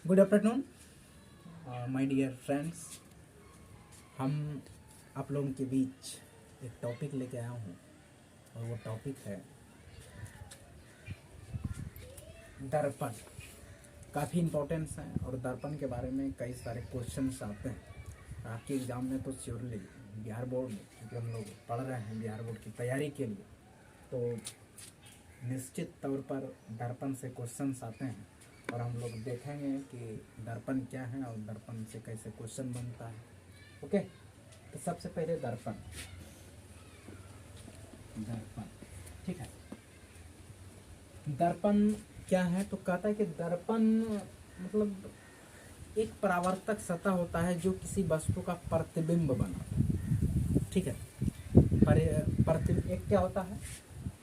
Good afternoon my dear friends. हम आप लोगों के बीच एक टॉपिक लेके आया हूँ और वो टॉपिक है दर्पण। काफ़ी इम्पोर्टेंस है और दर्पण के बारे में कई सारे क्वेश्चंस आते हैं आपके एग्ज़ाम में। तो श्योरली बिहार बोर्ड में, क्योंकि हम लोग पढ़ रहे हैं बिहार बोर्ड की तैयारी के लिए, तो निश्चित तौर पर दर्पण से क्वेश्चंस आते हैं और हम लोग देखेंगे कि दर्पण क्या है और दर्पण से कैसे क्वेश्चन बनता है। ओके, तो सबसे पहले दर्पण ठीक है। दर्पण क्या है? तो कहता है कि दर्पण मतलब एक परावर्तक सतह होता है जो किसी वस्तु का प्रतिबिंब बनाता है। ठीक है, प्रतिबिंब एक क्या होता है?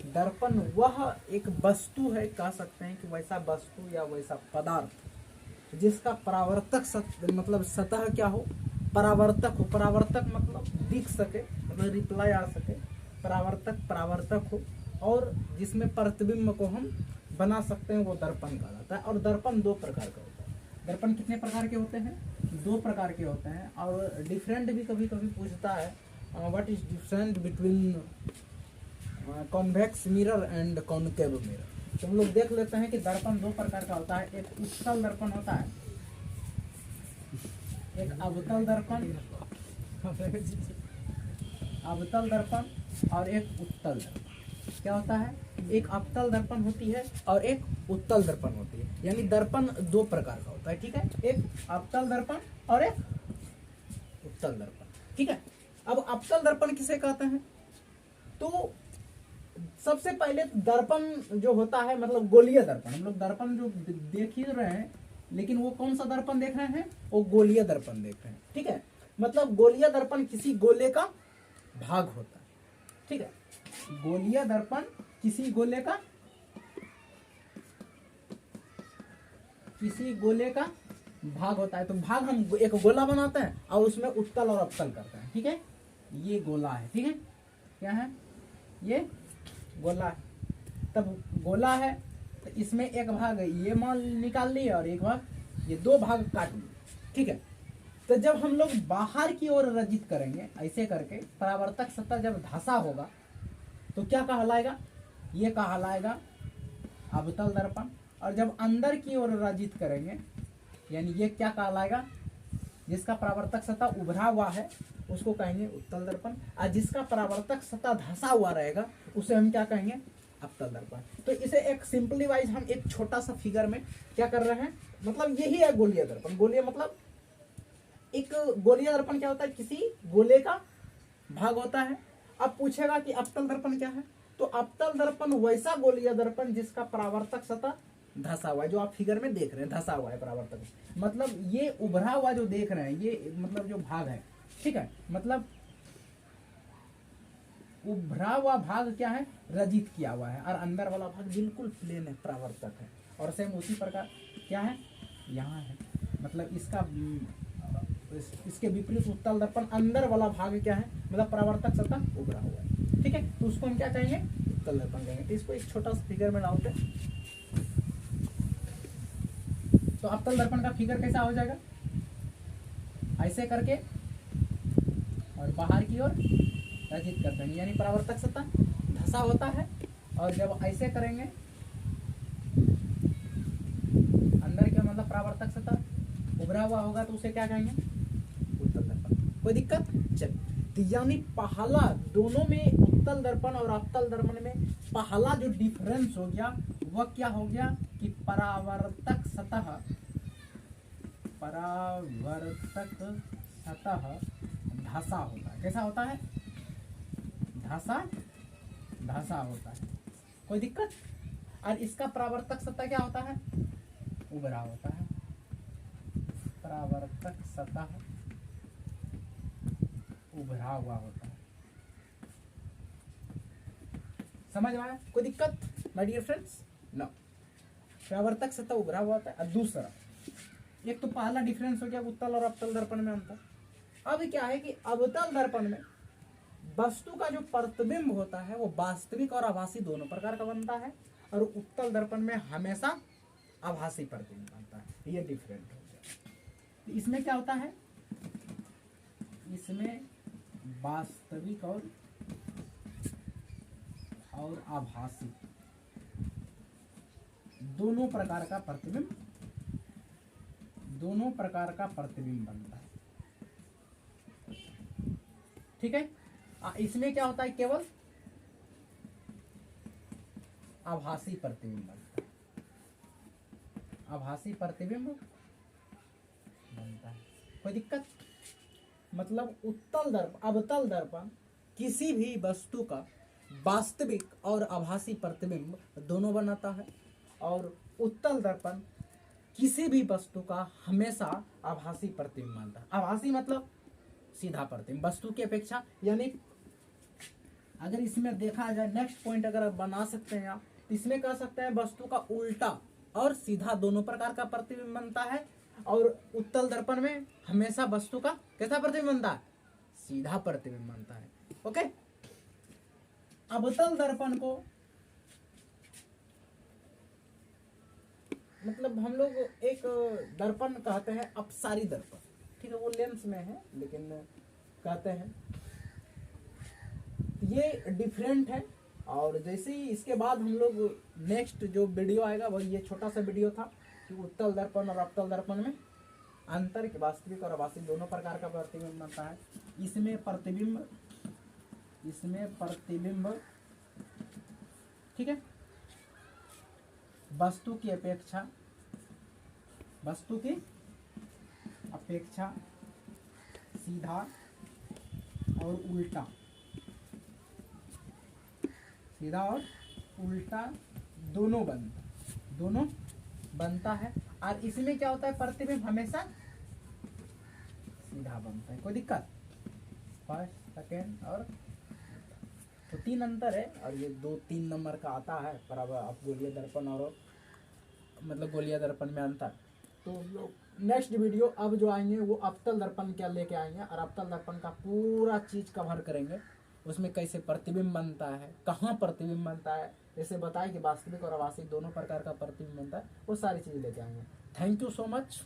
दर्पण वह एक वस्तु है, कह सकते हैं कि वैसा वस्तु या वैसा पदार्थ जिसका परावर्तक मतलब सतह क्या हो, परावर्तक हो। परावर्तक मतलब दिख सके, मतलब रिप्लाई आ सके, परावर्तक हो, और जिसमें प्रतिबिंब को हम बना सकते हैं, वो दर्पण कहलाता है। और दर्पण दो प्रकार का होता है। दर्पण कितने प्रकार के होते हैं? दो प्रकार के होते हैं। और डिफरेंट भी कभी कभी पूछता है, what is different between convex mirror and concave mirror. तो हम लोग देख लेते हैं कि दर्पण दो प्रकार का होता है। एक उत्तल दर्पण होता है, एक अवतल दर्पण, अवतल दर्पण और एक उत्तल दर्पण। क्या होता है? एक अवतल दर्पण होती है और एक उत्तल दर्पण होती है। यानी दर्पण दो प्रकार का होता है। ठीक है, एक अवतल दर्पण और एक उत्तल दर्पण। ठीक है, अब अवतल दर्पण किसे कहते हैं? तो सबसे पहले दर्पण जो होता है, मतलब गोलीय दर्पण। हम लोग दर्पण जो देख ही रहे हैं, लेकिन वो कौन सा दर्पण देख रहे हैं? वो गोलीय दर्पण देख रहे हैं। ठीक है, मतलब गोलीय दर्पण किसी गोले का भाग होता है। ठीक है, गोलीय दर्पण किसी गोले का भाग होता है। तो भाग हम एक गोला बनाते हैं और उसमें उत्तल और अवतल करते हैं। ठीक है, ये गोला है। ठीक है, क्या है? ये गोला है। तब गोला है तो इसमें एक भाग ये मान निकाल लिए और एक भाग ये, दो भाग काट लिए। ठीक है, तो जब हम लोग बाहर की ओर रजित करेंगे ऐसे करके, परावर्तक सतह जब धंसा होगा तो क्या कहलाएगा? ये कहलाएगा अवतल दर्पण। और जब अंदर की ओर रजित करेंगे, यानी ये क्या कहलाएगा? जिसका परावर्तक सतह उभरा हुआ है उसको कहेंगे उत्तल दर्पण, और जिसका परावर्तक सतह धंसा हुआ रहेगा उसे हम क्या कहेंगे? अवतल दर्पण। तो इसे एक सिंपली वाइज हम एक छोटा सा फिगर में क्या कर रहे हैं, मतलब यही है गोलीय दर्पण। गोलीय मतलब एक गोलीय दर्पण क्या होता है? किसी गोले का भाग होता है। अब पूछेगा कि अवतल दर्पण क्या है? तो अवतल दर्पण वैसा गोलीय दर्पण जिसका परावर्तक सतह धंसा हुआ है, जो आप फिगर में देख रहे हैं, धंसा हुआ है परावर्तक, मतलब ये उभरा हुआ जो देख रहे हैं, ये मतलब जो भाग है। ठीक है, मतलब उभरा हुआ भाग क्या है? रजित किया हुआ है, और अंदर वाला भाग बिल्कुल प्लेन है, परावर्तक है। और सेम उसी प्रकार क्या है यहाँ है, मतलब इसका इसके विपरीत उत्तल दर्पण, अंदर वाला भाग क्या है? मतलब परावर्तक सतह उभरा हुआ है। ठीक है, तो उसको हम क्या कहेंगे? उत्तल दर्पण कहेंगे। तो इसको एक छोटा सा फिगर में डालते हैं। तो अवतल दर्पण का फिगर कैसा हो जाएगा? ऐसे करके और बाहर की ओर रजित करते हैं, यानी परावर्तक सतह धंसा होता है। और जब ऐसे करेंगे, अंदर क्या मतलब परावर्तक सतह उभरा हुआ होगा, तो उसे क्या कहेंगे? उत्तल दर्पण। कोई दिक्कत? चल, तो यानी पहला दोनों में, उत्तल दर्पण और अवतल दर्पण में पहला जो डिफरेंस हो गया वह क्या हो गया कि परावर्तक सतह धंसा होता है। कैसा होता है? धंसा होता है। कोई दिक्कत? और इसका परावर्तक सतह क्या होता है? उभरा होता है। परावर्तक सतह उभरा हुआ होता है। समझ में आया? कोई दिक्कत माय डियर फ्रेंड्स? नो, परावर्तक सतह उभरा हुआ होता है। और दूसरा, एक तो पहला डिफरेंस हो गया उत्तल और अवतल दर्पण में अंतर। अब क्या है कि अवतल दर्पण में वस्तु का जो प्रतिबिंब होता है वो वास्तविक और आभासी दोनों प्रकार का बनता है, और उत्तल दर्पण में हमेशा आभासी प्रतिबिंब बनता है। ये डिफरेंट हो गया। तो इसमें क्या होता है, इसमें वास्तविक और आभासी दोनों प्रकार का प्रतिबिंब बनता है। ठीक है। इसमें क्या होता है, केवल आभासी प्रतिबिंब बनता है, आभासी प्रतिबिंब बनता है। कोई दिक्कत? मतलब उत्तल दर्पण, अवतल दर्पण किसी भी वस्तु का वास्तविक और आभासी प्रतिबिंब दोनों बनाता है, और उत्तल दर्पण किसी भी वस्तु का हमेशा आभासी प्रतिबिंब बनता है। आभासी मतलब सीधा प्रतिबिंब वस्तु की अपेक्षा, यानी अगर इसमें देखा जाए, नेक्स्ट पॉइंट अगर आप बना सकते हैं आप, तो इसमें कह सकते हैं वस्तु का उल्टा और सीधा दोनों प्रकार का प्रतिबिंब बनता है, और उत्तल दर्पण में हमेशा वस्तु का कैसा प्रतिबिंब बनता है, सीधा प्रतिबिंब बनता है। ओके। अवतल दर्पण को मतलब हम लोग एक दर्पण कहते हैं अपसारी दर्पण, ठीक है, वो लेंस में है लेकिन कहते हैं ये डिफरेंट है। और जैसे ही इसके बाद हम लोग नेक्स्ट जो वीडियो आएगा वह ये छोटा सा वीडियो था कि उत्तल दर्पण और अवतल दर्पण में अंतर, के वास्तविक और आभासी दोनों प्रकार का प्रतिबिंब बनता है। इसमें प्रतिबिंब ठीक है, वस्तु की अपेक्षा सीधा और उल्टा दोनों बनता है। और इसमें क्या होता है, प्रतिबिंब हमेशा सीधा बनता है। कोई दिक्कत? फर्स्ट, सेकेंड और तो 3 अंतर है, और ये 2-3 नंबर का आता है, पर अब आप गोलीय दर्पण और मतलब गोलीय दर्पण में अंतर। तो लोग नेक्स्ट वीडियो अब जो आएंगे वो अवतल दर्पण क्या लेके आएंगे, और अवतल दर्पण का पूरा चीज कवर करेंगे, उसमें कैसे प्रतिबिंब बनता है, कहाँ प्रतिबिंब बनता है, जैसे बताए कि वास्तविक और आभासी दोनों प्रकार का प्रतिबिंब बनता है, वो सारी चीज लेके आएंगे। Thank you so much.